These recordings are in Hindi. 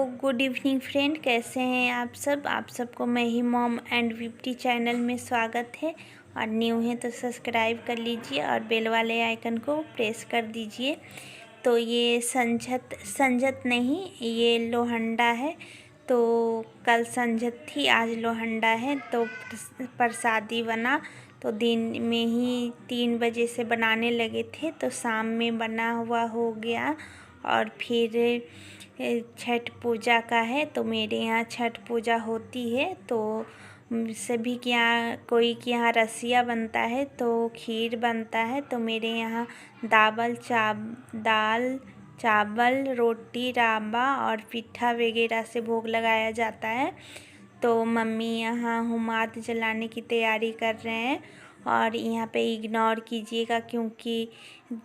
गुड इवनिंग फ्रेंड, कैसे हैं आप सबको मैं ही मॉम एंड ब्यूटी चैनल में स्वागत है। और न्यू है तो सब्सक्राइब कर लीजिए और बेल वाले आइकन को प्रेस कर दीजिए। तो ये संजत नहीं, ये लोहंडा है। तो कल संजत थी, आज लोहंडा है। तो प्रसादी बना तो दिन में ही 3 बजे से बनाने लगे थे, तो शाम में बना हुआ हो गया। और फिर छठ पूजा का है, तो मेरे यहाँ छठ पूजा होती है। तो सभी के यहाँ, कोई के यहाँ रसिया बनता है तो खीर बनता है। तो मेरे यहाँ दाल चावल रोटी राबा और पिट्ठा वगैरह से भोग लगाया जाता है। तो मम्मी यहाँ हुमाद जलाने की तैयारी कर रहे हैं। और यहाँ पे इग्नोर कीजिएगा क्योंकि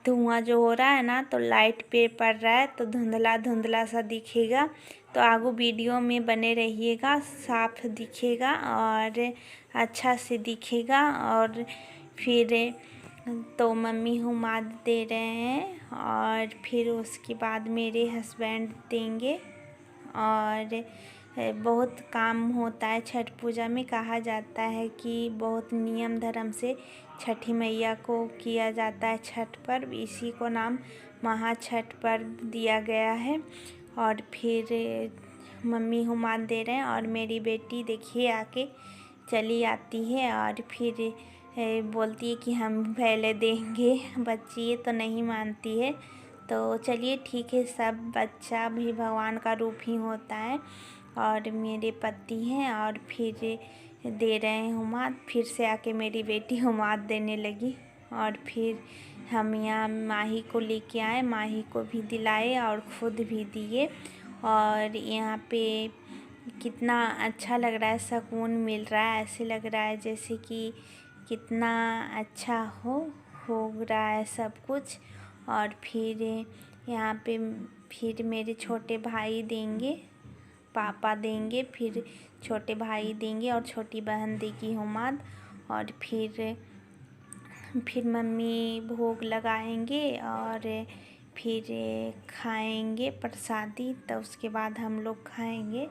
धुआं जो हो रहा है ना, तो लाइट पे पड़ रहा है तो धुंधला धुंधला सा दिखेगा। तो आगे वीडियो में बने रहिएगा, साफ दिखेगा और अच्छा से दिखेगा। और फिर तो मम्मी हुमाद दे रहे हैं और फिर उसके बाद मेरे हस्बैंड देंगे। और बहुत काम होता है छठ पूजा में। कहा जाता है कि बहुत नियम धर्म से छठी मैया को किया जाता है छठ पर्व, इसी को नाम महाछठ पर्व दिया गया है। और फिर मम्मी हुमाद दे रहे हैं और मेरी बेटी देखिए आके चली आती है और फिर बोलती है कि हम पहले देंगे। बच्ची ये तो नहीं मानती है। तो चलिए ठीक है, सब बच्चा भी भगवान का रूप ही होता है। और मेरे पति हैं और फिर दे रहे हैं हुमाद। फिर से आके मेरी बेटी हुमाद देने लगी। और फिर हम यहाँ माही को लेके आए, माही को भी दिलाए और खुद भी दिए। और यहाँ पे कितना अच्छा लग रहा है, सुकून मिल रहा है। ऐसे लग रहा है जैसे कि कितना अच्छा हो रहा है सब कुछ। और फिर यहाँ पे फिर मेरे छोटे भाई देंगे, पापा देंगे, फिर छोटे भाई देंगे और छोटी बहन देगी हुमाद। और फिर मम्मी भोग लगाएंगे और फिर खाएंगे प्रसादी। तो उसके बाद हम लोग खाएंगे।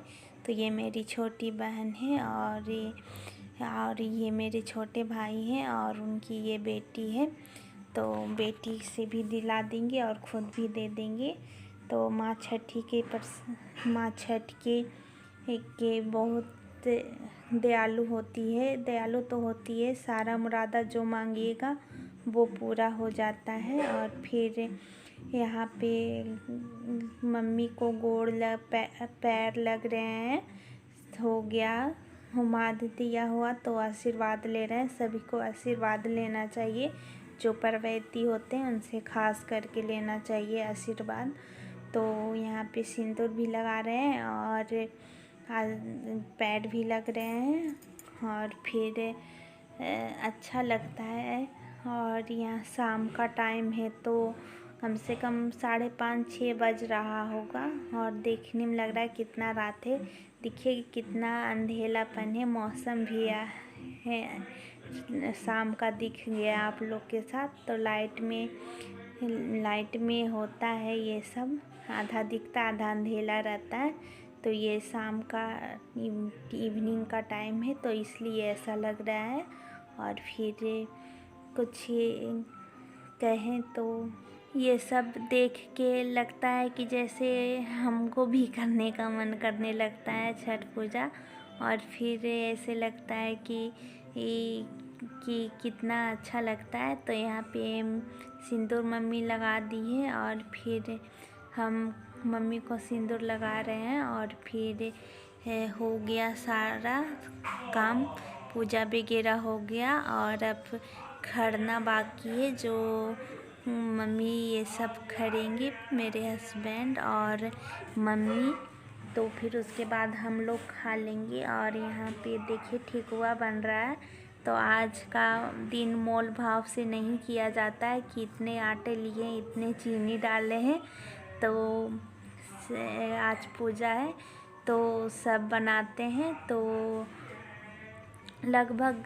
तो ये मेरी छोटी बहन है और ये मेरे छोटे भाई हैं और उनकी ये बेटी है। तो बेटी से भी दिला देंगे और ख़ुद भी दे देंगे। तो माँ छठ के बहुत दयालु होती है, दयालु तो होती है। सारा मुरादा जो मांगिएगा वो पूरा हो जाता है। और फिर यहाँ पे मम्मी को पैर लग रहे हैं, हो गया हुमाद दिया हुआ तो आशीर्वाद ले रहे हैं। सभी को आशीर्वाद लेना चाहिए, जो परवैती होते हैं उनसे खास करके लेना चाहिए आशीर्वाद। तो यहाँ पे सिंदूर भी लगा रहे हैं और पैड भी लग रहे हैं और फिर अच्छा लगता है। और यहाँ शाम का टाइम है तो कम से कम 5:30-6 बज रहा होगा। और देखने में लग रहा है कितना रात है। देखिए कितना अंधेलापन है, मौसम भी है शाम का दिख गया आप लोग के साथ। तो लाइट में होता है ये सब, आधा दिखता आधा अंधेला रहता है। तो ये शाम का इवनिंग का टाइम है तो इसलिए ऐसा लग रहा है। और फिर कुछ कहें तो ये सब देख के लगता है कि जैसे हमको भी करने का मन करने लगता है छठ पूजा। और फिर ऐसे लगता है कि कितना अच्छा लगता है। तो यहाँ पे सिंदूर मम्मी लगा दी है और फिर हम मम्मी को सिंदूर लगा रहे हैं। और फिर हो गया सारा काम, पूजा वगैरह हो गया। और अब खड़ना बाकी है, जो मम्मी ये सब खड़ेंगे, मेरे हस्बैंड और मम्मी। तो फिर उसके बाद हम लोग खा लेंगे। और यहाँ पे देखिए ठेकुआ बन रहा है। तो आज का दिन मोल भाव से नहीं किया जाता है कि इतने आटे लिए इतने चीनी डाले हैं। तो आज पूजा है तो सब बनाते हैं, तो लगभग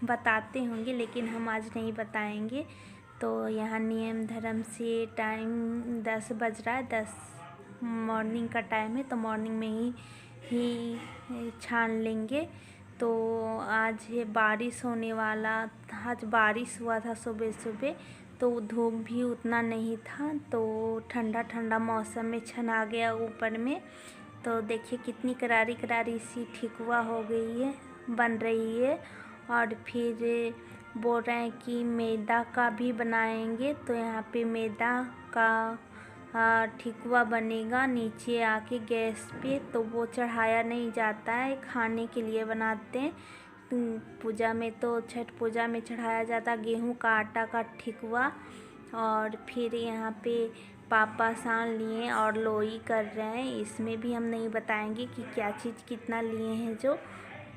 बताते होंगे लेकिन हम आज नहीं बताएंगे। तो यहाँ नियम धर्म से टाइम 10 बज रहा है, मॉर्निंग का टाइम है तो मॉर्निंग में ही छान लेंगे। तो आज ये बारिश होने वाला था, आज बारिश हुआ था सुबह सुबह, तो धूप भी उतना नहीं था, तो ठंडा ठंडा मौसम में छना गया ऊपर में। तो देखिए कितनी करारी करारी सी ठेकुआ हो गई है, बन रही है। और फिर बोल रहे हैं कि मैदा का भी बनाएंगे, तो यहाँ पे मैदा का ठेकुआ बनेगा नीचे आके गैस पे। तो वो चढ़ाया नहीं जाता है, खाने के लिए बनाते हैं। पूजा में तो छठ पूजा में चढ़ाया जाता गेहूं का आटा का ठेकुआ। और फिर यहाँ पे पापा सान लिए और लोई कर रहे हैं। इसमें भी हम नहीं बताएंगे कि क्या चीज़ कितना लिए हैं जो,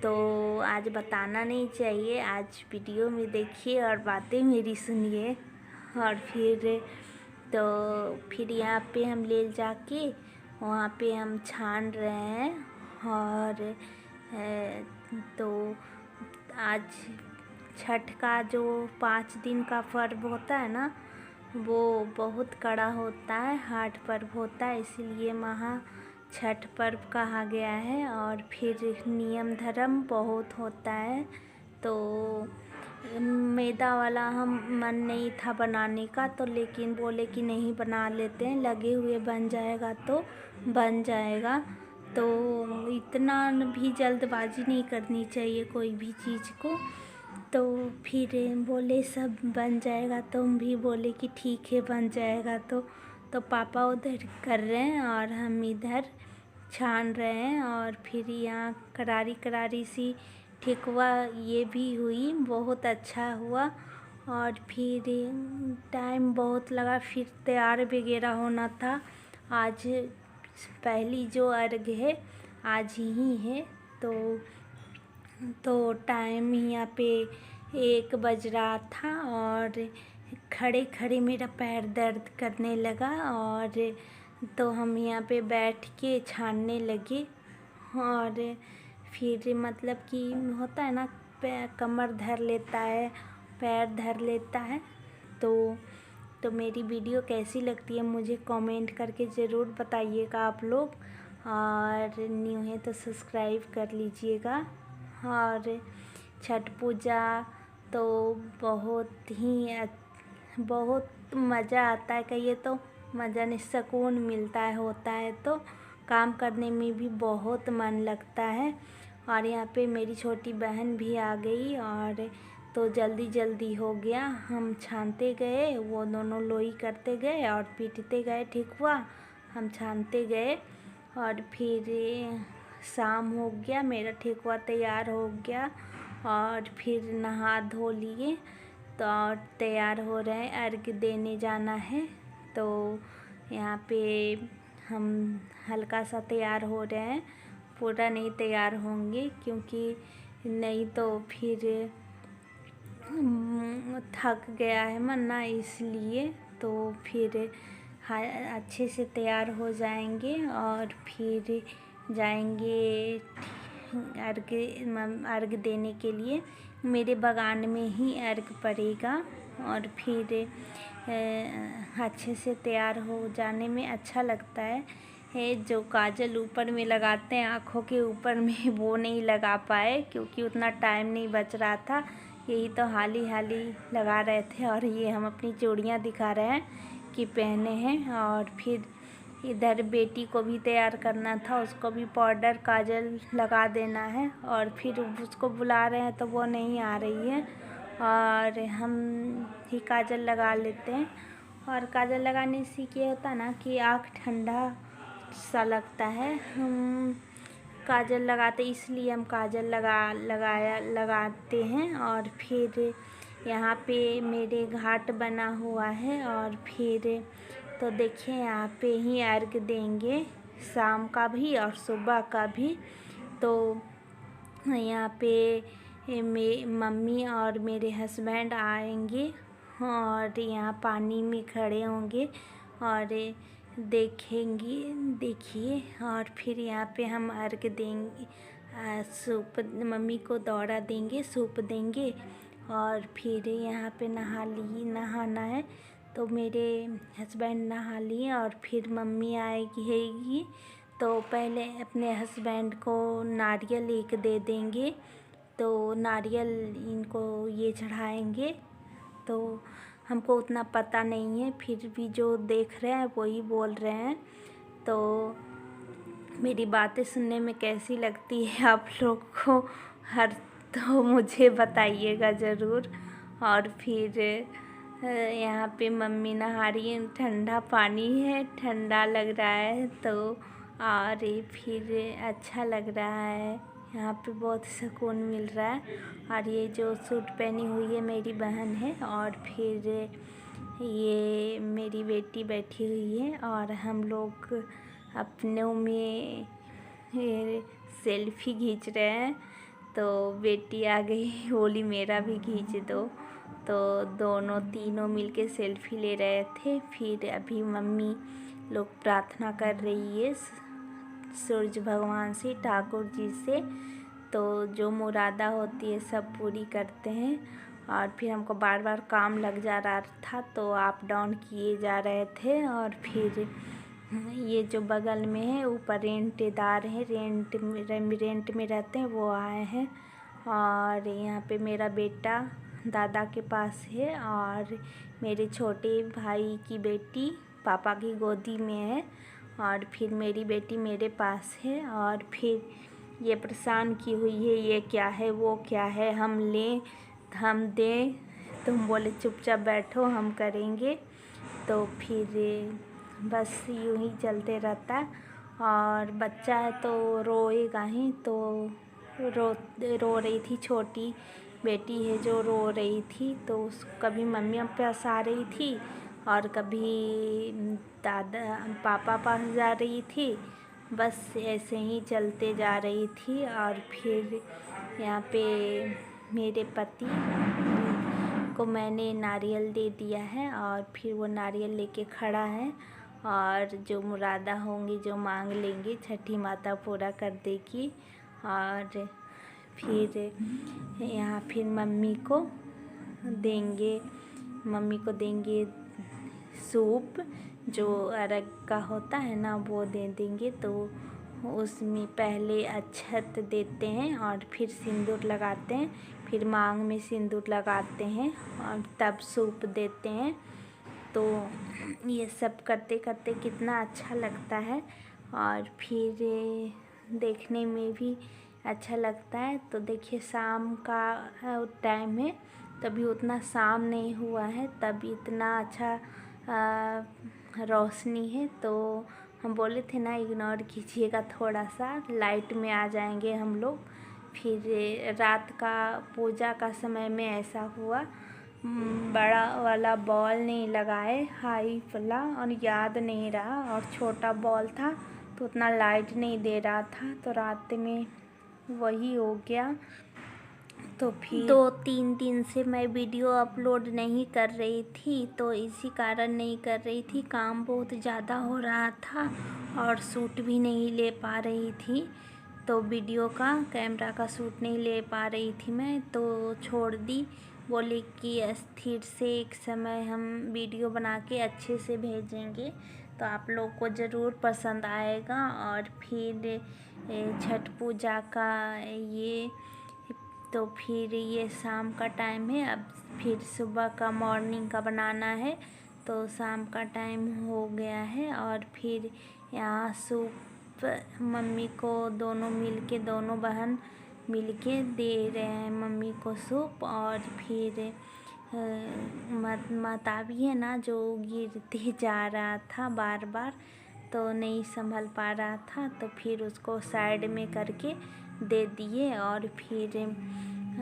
तो आज बताना नहीं चाहिए। आज वीडियो में देखिए और बातें मेरी सुनिए। और फिर यहाँ पे हम ले जाके वहाँ पे हम छान रहे हैं। और तो आज छठ का जो 5 दिन का पर्व होता है ना, वो बहुत कड़ा होता है, हार्ड पर्व होता है, इसीलिए महा छठ पर्व कहा गया है। और फिर नियम धर्म बहुत होता है। तो मैदा वाला हम मन नहीं था बनाने का, तो लेकिन बोले कि नहीं बना लेते हैं, लगे हुए बन जाएगा तो बन जाएगा। तो इतना भी जल्दबाजी नहीं करनी चाहिए कोई भी चीज़ को। तो फिर बोले सब बन जाएगा, तो हम भी बोले कि ठीक है बन जाएगा। तो पापा उधर कर रहे हैं और हम इधर छान रहे हैं। और फिर यहाँ करारी करारी सी ठेकुआ ये भी हुई, बहुत अच्छा हुआ। और फिर टाइम बहुत लगा, फिर तैयार वगैरह होना था। आज पहली जो अर्घ है आज ही है। तो टाइम यहाँ पे 1 बज रहा था और खड़े खड़े मेरा पैर दर्द करने लगा। और तो हम यहाँ पे बैठ के छानने लगे। और फिर मतलब कि होता है ना, कमर धर लेता है, पैर धर लेता है। तो मेरी वीडियो कैसी लगती है मुझे कमेंट करके ज़रूर बताइएगा आप लोग। और न्यू है तो सब्सक्राइब कर लीजिएगा। और छठ पूजा तो बहुत मज़ा आता है, कहिए तो मज़ा नहीं, सुकून मिलता है, होता है तो काम करने में भी बहुत मन लगता है। और यहाँ पे मेरी छोटी बहन भी आ गई, और तो जल्दी जल्दी हो गया। हम छानते गए, वो दोनों लोई करते गए और पीटते गए ठेकुआ, हम छानते गए। और फिर शाम हो गया, मेरा ठेकुआ तैयार हो गया। और फिर नहा धो लिए, तो और तैयार हो रहे हैं, अर्घ देने जाना है। तो यहाँ पे हम हल्का सा तैयार हो रहे हैं, पूरा नहीं तैयार होंगे, क्योंकि नहीं तो फिर थक गया है मन ना, इसलिए। तो फिर अच्छे से तैयार हो जाएंगे और फिर जाएंगे अर्घ देने के लिए। मेरे बागान में ही अर्घ पड़ेगा। और फिर अच्छे से तैयार हो जाने में अच्छा लगता है। जो काजल ऊपर में लगाते हैं आँखों के ऊपर में, वो नहीं लगा पाए क्योंकि उतना टाइम नहीं बच रहा था, यही तो हाली हाली लगा रहे थे। और ये हम अपनी चूड़ियाँ दिखा रहे हैं कि पहने हैं। और फिर इधर बेटी को भी तैयार करना था, उसको भी पाउडर काजल लगा देना है। और फिर उसको बुला रहे हैं तो वो नहीं आ रही है, और हम ही काजल लगा लेते हैं। और काजल लगाने से क्या होता है ना कि आँख ठंडा सा लगता है। हम काजल लगाते इसलिए हम काजल लगाते हैं। और फिर यहाँ पे मेरे घाट बना हुआ है। और फिर तो देखिए यहाँ पे ही अर्घ देंगे, शाम का भी और सुबह का भी। तो यहाँ पे मम्मी और मेरे हस्बैंड आएंगे और यहाँ पानी में खड़े होंगे और देखेंगे, देखिए। और फिर यहाँ पे हम अर्घ देंगे, सूप मम्मी को दौरा देंगे, सूप देंगे। और फिर यहाँ पे नहाना है, तो मेरे हस्बैंड नहा लिए और फिर मम्मी आएगी तो पहले अपने हस्बैंड को नारियल एक दे देंगे, तो नारियल इनको ये चढ़ाएंगे। तो हमको उतना पता नहीं है, फिर भी जो देख रहे हैं वही बोल रहे हैं। तो मेरी बातें सुनने में कैसी लगती है आप लोग को तो मुझे बताइएगा ज़रूर। और फिर यहाँ पे मम्मी नहा रही है, ठंडा पानी है, ठंडा लग रहा है तो और फिर अच्छा लग रहा है, यहाँ पे बहुत सुकून मिल रहा है। और ये जो सूट पहनी हुई है मेरी बहन है, और फिर ये मेरी बेटी बैठी हुई है और हम लोग अपनों में सेल्फी खींच रहे हैं। तो बेटी आ गई, बोली मेरा भी खींच दो, तो दोनों तीनों मिलके सेल्फी ले रहे थे। फिर अभी मम्मी लोग प्रार्थना कर रही है सूरज भगवान से, ठाकुर जी से, तो जो मुरादा होती है सब पूरी करते हैं। और फिर हमको बार बार काम लग जा रहा था तो अप डाउन किए जा रहे थे। और फिर ये जो बगल में है ऊपर रेंटेदार है, रेंट में रहते हैं, वो आए हैं। और यहाँ पे मेरा बेटा दादा के पास है और मेरे छोटे भाई की बेटी पापा की गोदी में है। और फिर मेरी बेटी मेरे पास है। और फिर ये परेशान की हुई है, ये क्या है वो क्या है, हम लें हम दें, तुम बोले चुपचाप बैठो हम करेंगे। तो फिर बस यूँ ही चलते रहता है। और बच्चा है तो रोएगा ही, तो रो रही थी, छोटी बेटी है जो रो रही थी, तो कभी मम्मी पास आ रही थी और कभी दादा पापा पास जा रही थी, बस ऐसे ही चलते जा रही थी। और फिर यहाँ पे मेरे पति को मैंने नारियल दे दिया है और फिर वो नारियल लेके खड़ा है। और जो मुरादा होंगी, जो मांग लेंगे, छठी माता पूरा कर देगी। और फिर यहाँ फिर मम्मी को देंगे सूप, जो अरग का होता है ना, वो दे देंगे। तो उसमें पहले अक्षत देते हैं और फिर सिंदूर लगाते हैं, फिर मांग में सिंदूर लगाते हैं और तब सूप देते हैं। तो ये सब करते करते कितना अच्छा लगता है और फिर देखने में भी अच्छा लगता है। तो देखिए शाम का टाइम है, तभी उतना शाम नहीं हुआ है, तभी इतना अच्छा रोशनी है। तो हम बोले थे ना इग्नोर कीजिएगा, थोड़ा सा लाइट में आ जाएंगे हम लोग। फिर रात का पूजा का समय में ऐसा हुआ, बड़ा वाला बॉल नहीं लगाए, हाई वाला, और याद नहीं रहा, और छोटा बॉल था तो उतना लाइट नहीं दे रहा था, तो रात में वही हो गया। तो फिर 2-3 दिन से मैं वीडियो अपलोड नहीं कर रही थी, तो इसी कारण नहीं कर रही थी, काम बहुत ज़्यादा हो रहा था और शूट भी नहीं ले पा रही थी। तो वीडियो का कैमरा का शूट नहीं ले पा रही थी मैं, तो छोड़ दी। बोली कि स्थिर से एक समय हम वीडियो बना के अच्छे से भेजेंगे तो आप लोग को ज़रूर पसंद आएगा। और फिर छठ पूजा का ये, तो फिर ये शाम का टाइम है, अब फिर सुबह का मॉर्निंग का बनाना है, तो शाम का टाइम हो गया है। और फिर यहाँ सूप मम्मी को दोनों बहन मिलके दे रहे हैं मम्मी को सूप। और फिर माता भी है ना, जो गिरते जा रहा था बार बार, तो नहीं संभल पा रहा था, तो फिर उसको साइड में करके दे दिए। और फिर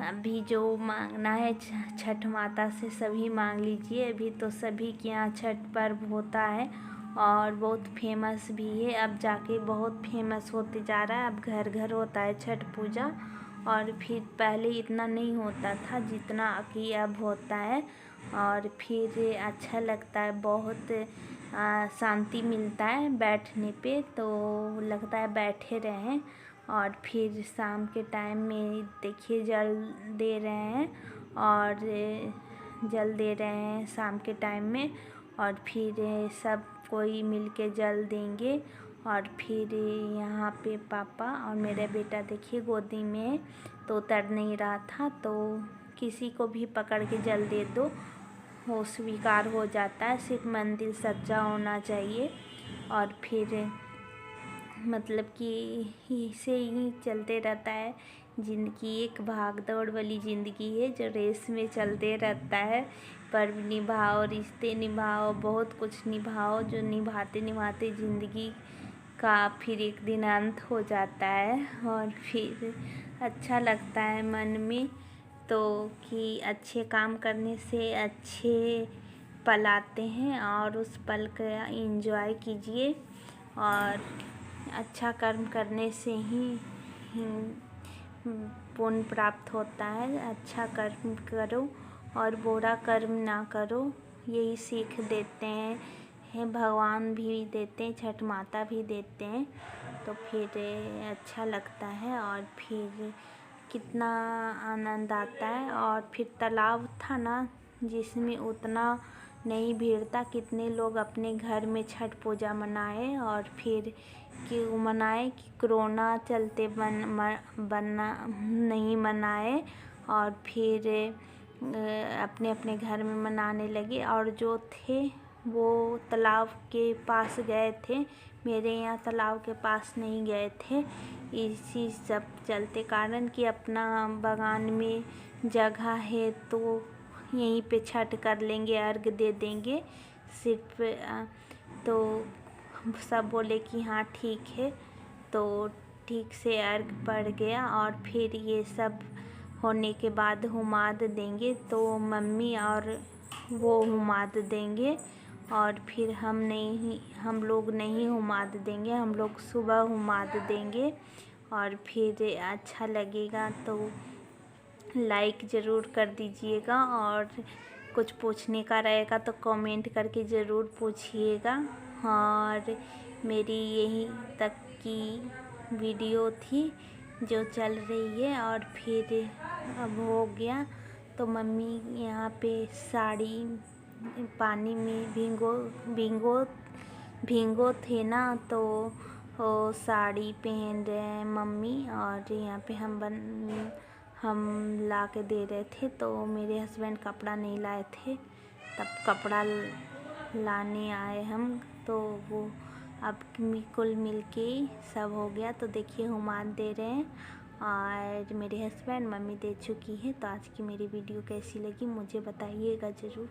अभी जो मांगना है छठ माता से सभी मांग लीजिए, अभी तो सभी के यहाँ छठ पर्व होता है और बहुत फेमस भी है, अब जाके बहुत फेमस होते जा रहा है, अब घर घर होता है छठ पूजा। और फिर पहले इतना नहीं होता था जितना कि अब होता है। और फिर अच्छा लगता है, बहुत शांति मिलता है बैठने पे, तो लगता है बैठे रहें। और फिर शाम के टाइम में देखिए जल दे रहे हैं, और जल दे रहे हैं शाम के टाइम में। और फिर सब कोई मिल के जल देंगे। और फिर यहाँ पे पापा और मेरा बेटा देखिए गोदी में तो उतर नहीं रहा था, तो किसी को भी पकड़ के जल दे दो वो स्वीकार हो जाता है, सिर्फ मंदिर सच्चा होना चाहिए। और फिर मतलब कि इसे ही चलते रहता है। ज़िंदगी एक भाग दौड़ वाली ज़िंदगी है जो रेस में चलते रहता है। पर्व निभाओ, रिश्ते निभाओ, बहुत कुछ निभाओ, जो निभाते निभाते ज़िंदगी का फिर एक दिन अंत हो जाता है। और फिर अच्छा लगता है मन में तो कि अच्छे काम करने से अच्छे पल आते हैं और उस पल का एंजॉय कीजिए। और अच्छा कर्म करने से ही पुण्य प्राप्त होता है। अच्छा कर्म करो और बुरा कर्म ना करो, यही सीख देते हैं भगवान भी देते हैं, छठ माता भी देते हैं। तो फिर अच्छा लगता है और फिर कितना आनंद आता है। और फिर तालाब था ना जिसमें उतना नहीं भीड़ था, कितने लोग अपने घर में छठ पूजा मनाए और फिर क्यों मनाए कि कोरोना चलते बनना नहीं मनाए। और फिर अपने अपने घर में मनाने लगे और जो थे वो तालाब के पास गए थे, मेरे यहाँ तालाब के पास नहीं गए थे। इसी सब चलते कारण कि अपना बगान में जगह है तो यहीं पे छठ कर लेंगे, अर्घ दे देंगे सिर्फ। तो सब बोले कि हाँ ठीक है, तो ठीक से अर्घ पड़ गया। और फिर ये सब होने के बाद हुमाद देंगे, तो मम्मी और वो हुमाद देंगे। और फिर हम लोग नहीं हुमाद देंगे, हम लोग सुबह हुमाद देंगे। और फिर अच्छा लगेगा तो लाइक ज़रूर कर दीजिएगा। और कुछ पूछने का रहेगा तो कमेंट करके ज़रूर पूछिएगा। और मेरी यही तक की वीडियो थी जो चल रही है। और फिर अब हो गया तो मम्मी यहाँ पे साड़ी पानी में भिगो थे ना, तो वो साड़ी पहन रहे हैं मम्मी। और यहाँ पे हम ला के दे रहे थे, तो मेरे हस्बैंड कपड़ा नहीं लाए थे, तब कपड़ा लाने आए हम। तो वो अब कुल मिल के सब हो गया। तो देखिए हुमाद दे रहे हैं और मेरे हस्बैंड, मम्मी दे चुकी है। तो आज की मेरी वीडियो कैसी लगी मुझे बताइएगा ज़रूर।